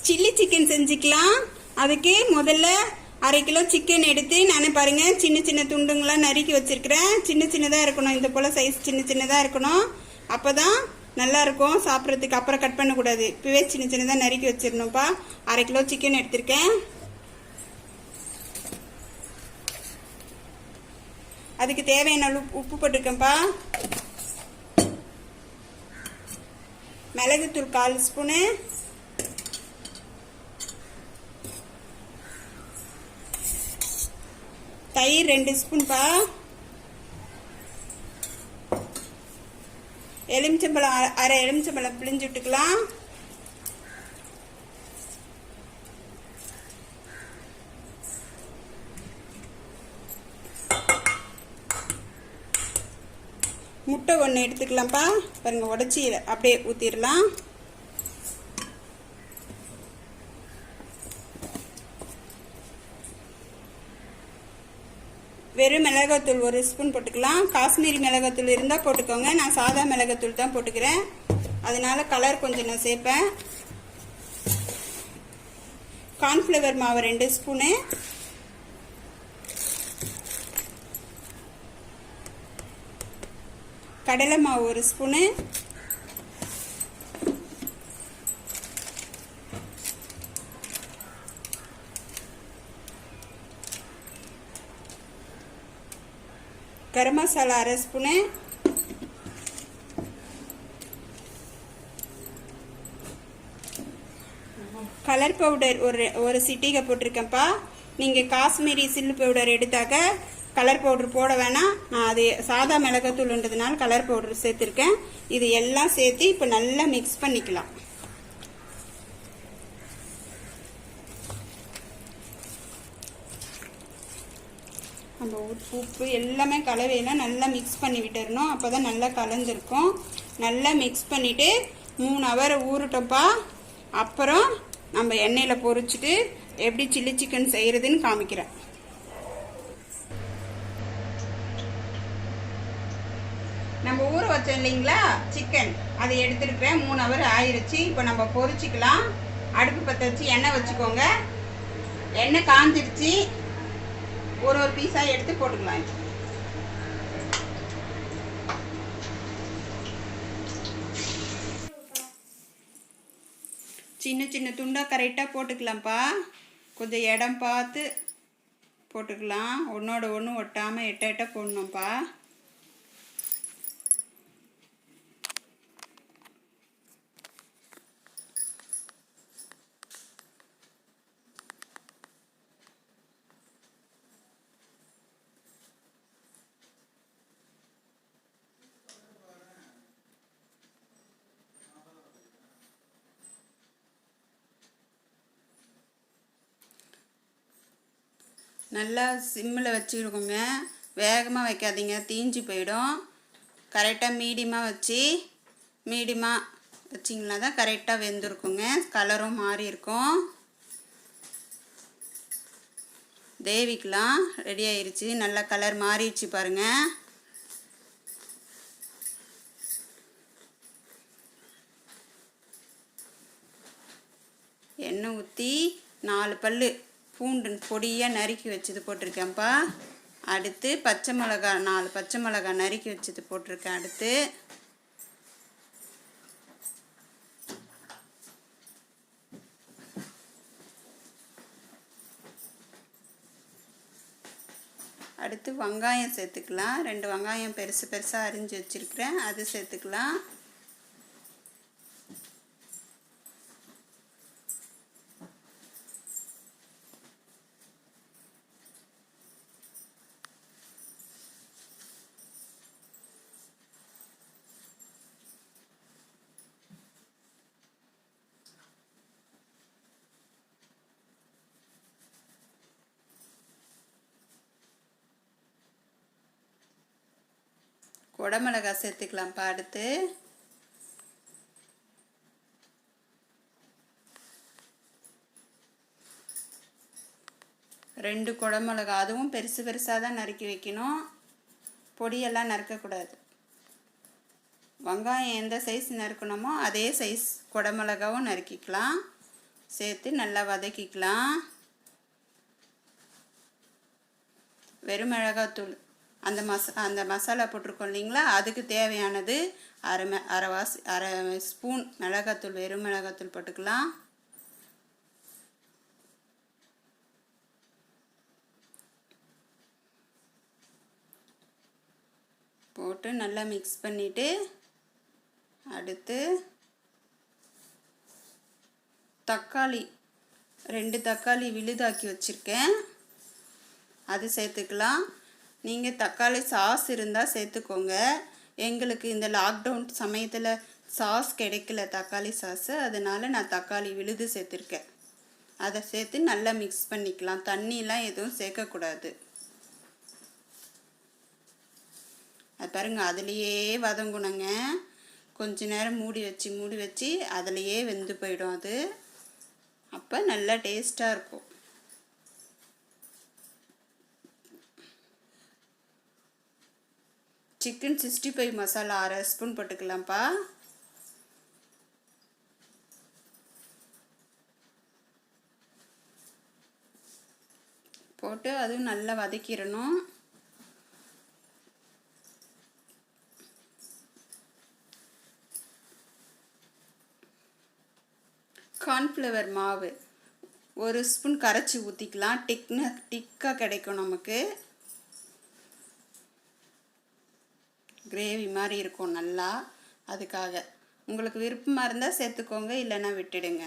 Chilli chicken செஞ்சுக்கலாம். அதுக்கு முதல்ல 1/2 கிலோ சிக்கன் எடுத்து நான் பாருங்க சின்ன சின்ன துண்டுங்களா நறுக்கி வச்சிருக்கிறேன். சின்ன சின்னதாக இருக்கணும், இந்த போல் சைஸ் சின்ன சின்னதாக இருக்கணும். அப்போ தான் நல்லா இருக்கும் சாப்பிட்றதுக்கு. அப்புறம் கட் பண்ணக்கூடாது, இப்போவே சின்ன சின்னதாக நறுக்கி வச்சிடணும்ப்பா. 1/2 கிலோ சிக்கன் எடுத்திருக்கேன். அதுக்கு தேவையான உப்பு போட்டிருக்கேன்ப்பா. மிளகுத்தூள் 1/4 ஸ்பூனு, தயிர் 2 ஸ்பூன்பா, எலுமிச்சம்பழம் 1/2 எலுமிச்சம்பழம் பிழிஞ்சு விட்டுக்கலாம். முட்டை 1 எடுத்துக்கலாம்ப்பா. பாருங்க உடச்சி அப்படியே ஊற்றிடலாம். வெறும் மிளகாத்தூள் 1 ஸ்பூன் போட்டுக்கலாம். காஷ்மீரி மிளகாத்தூள் இருந்தால் போட்டுக்கோங்க. நான் சாதா மிளகாத்தூள் தான் போட்டுக்கிறேன், அதனால கலர் கொஞ்சம் நான் சேர்ப்பேன். கார்ன்ஃப்ளவர் மாவு 2 ஸ்பூனு, கடலை மாவு 1 spoon, garam masala 1/2 spoon, colour powder ஒரு சிட்டிகை போட்டிருக்கேன்ப்பா. நீங்கள் காஷ்மீரி சில்லு பவுடர் எடுத்தாக்க கலர் பவுடர் போட வேணாம். நான் அது சாதா மிளகாத்தூள்ன்றதுனால கலர் பவுடர் சேர்த்துருக்கேன். இது எல்லாம் சேர்த்து இப்போ நல்லா மிக்ஸ் பண்ணிக்கலாம். நம்ம உப்பு எல்லாமே கலவையெல்லாம் நல்லா மிக்ஸ் பண்ணி விட்டுறணும். அப்போ தான் நல்லா கலந்துருக்கும். நல்லா மிக்ஸ் பண்ணிவிட்டு 3 ஹவர் ஊறட்டோம்ப்பா. அப்புறம் நம்ம எண்ணெயில் பொரிச்சிட்டு எப்படி சில்லி சிக்கன் செய்கிறதுன்னு காமிக்கிறேன். நம்ம ஊற வச்சோம் இல்லைங்களா சிக்கன், அதை எடுத்துருக்கிறேன். 3 ஹவர் ஆயிடுச்சு. இப்போ நம்ம பொரிச்சிக்கலாம். அடுப்பு பற்ற வச்சு எண்ணெய் வச்சுக்கோங்க. எண்ணெய் காஞ்சிடுச்சு. ஒரு பீஸாக எடுத்து போட்டுக்கலாம். சின்ன சின்ன துண்டாக கரெக்டாக போட்டுக்கலாம்ப்பா. கொஞ்சம் இடம் பார்த்து போட்டுக்கலாம். ஒன்றோட ஒன்று ஒட்டாமல் எட்ட போடணும்ப்பா. நல்லா சிம்மில் வச்சுருக்கோங்க. வேகமாக வைக்காதீங்க, தீஞ்சு போயிடும். கரெக்டாக மீடியமாக வச்சிங்கன்னா தான் கரெக்டாக வெந்திருக்குங்க. கலரும் மாறி இருக்கும். தேவிக்கலாம் ரெடி ஆயிடுச்சு. நல்லா கலர் மாறிடுச்சு பாருங்கள். எண்ணெய் ஊற்றி 4 பல்லு பூண்டு பொடியாக நறுக்கி வச்சது போட்டிருக்கேன்ப்பா. அடுத்து 4 பச்சை மிளகா நறுக்கி வச்சது போட்டிருக்கேன். அடுத்து வெங்காயம் சேர்த்துக்கலாம். 2 வெங்காயம் பெருசாக அரிஞ்சு வச்சுருக்கிறேன், அது சேர்த்துக்கலாம். குடமிளகா சேர்த்துக்கலாம்ப்பா. அடுத்து ரெண்டு குடமிளகா, அதுவும் பெருசாக தான் நறுக்கி வைக்கணும், பொடியெல்லாம் நறுக்கக்கூடாது. வெங்காயம் எந்த சைஸ் நறுக்கணுமோ அதே சைஸ் குடமிளகாவும் நறுக்கிக்கலாம். சேர்த்து நல்லா வதக்கிக்கலாம். வெறும் மிளகாத்தூள் அந்த மசாலா போட்டிருக்கோம் இல்லைங்களா, அதுக்கு தேவையானது அரை ஸ்பூன் மிளகாத்தூள், வெறும் மிளகாத்தூள் போட்டுக்கலாம். போட்டு நல்லா மிக்ஸ் பண்ணிவிட்டு அடுத்து தக்காளி 2 தக்காளி விழுதாக்கி வச்சுருக்கேன், அது சேர்த்துக்கலாம். நீங்கள் தக்காளி சாஸ் இருந்தால் சேர்த்துக்கோங்க. எங்களுக்கு இந்த லாக்டவுன் சமயத்தில் சாஸ் கிடைக்கல, தக்காளி சாஸு, அதனால் நான் தக்காளி விழுது சேர்த்துருக்கேன். அதை சேர்த்து நல்லா மிக்ஸ் பண்ணிக்கலாம். தண்ணிலாம் எதுவும் சேர்க்கக்கூடாது. அது பாருங்கள், அதுலேயே வதங்கணுங்க. கொஞ்ச நேரம் மூடி வச்சு அதுலேயே வெந்து போயிடும். அது அப்போ நல்லா டேஸ்ட்டாக இருக்கும். சிக்கன் 65 மசாலா அரை ஸ்பூன் போட்டுக்கலாம்ப்பா. போட்டு அதுவும் நல்லா வதக்கிடணும். கார்ன்ஃப்ளவர் மாவு 1 ஸ்பூன் கரைச்சி ஊற்றிக்கலாம். டிக்காக கிடைக்கும், நமக்கு கிரேவி மாதிரி இருக்கும் நல்லா. அதுக்காக உங்களுக்கு விருப்பமாக இருந்தால் சேர்த்துக்கோங்க, இல்லைன்னா விட்டுடுங்க.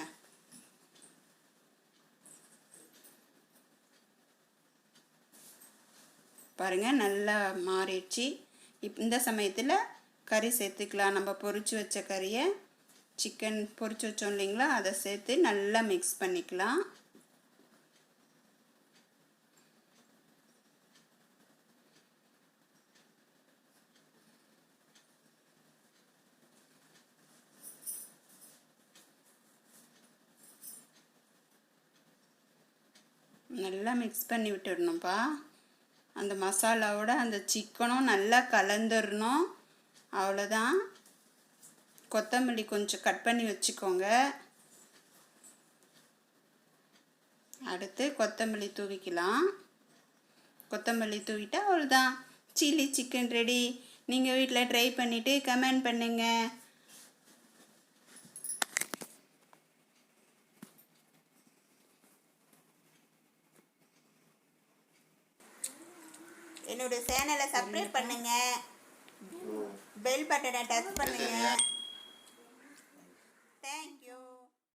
பாருங்கள், நல்லா மாறிடுச்சு. இந்த சமயத்தில் கறி சேர்த்துக்கலாம். நம்ம பொரிச்சு வச்ச கறியை, சிக்கன் பொரிச்சு வச்சோம் இல்லைங்களா, அதை சேர்த்து நல்லா மிக்ஸ் பண்ணிக்கலாம். நல்லா மிக்ஸ் பண்ணி விட்டுடணும்ப்பா. அந்த மசாலாவோட அந்த சிக்கனும் நல்லா கலந்துடணும். அவ்வளோதான். கொத்தமல்லி கொஞ்சம் கட் பண்ணி வச்சுக்கோங்க. அடுத்து கொத்தமல்லி தூவிக்கலாம். கொத்தமல்லி தூவிட்டா அவ்வளோதான், சில்லி சிக்கன் ரெடி. நீங்கள் வீட்டில் ட்ரை பண்ணிவிட்டு கமெண்ட் பண்ணுங்கள். என்னோட சேனலை சப்ஸ்கிரைப் பண்ணுங்கள், பெல் பட்டனை டச் பண்ணுங்கள்.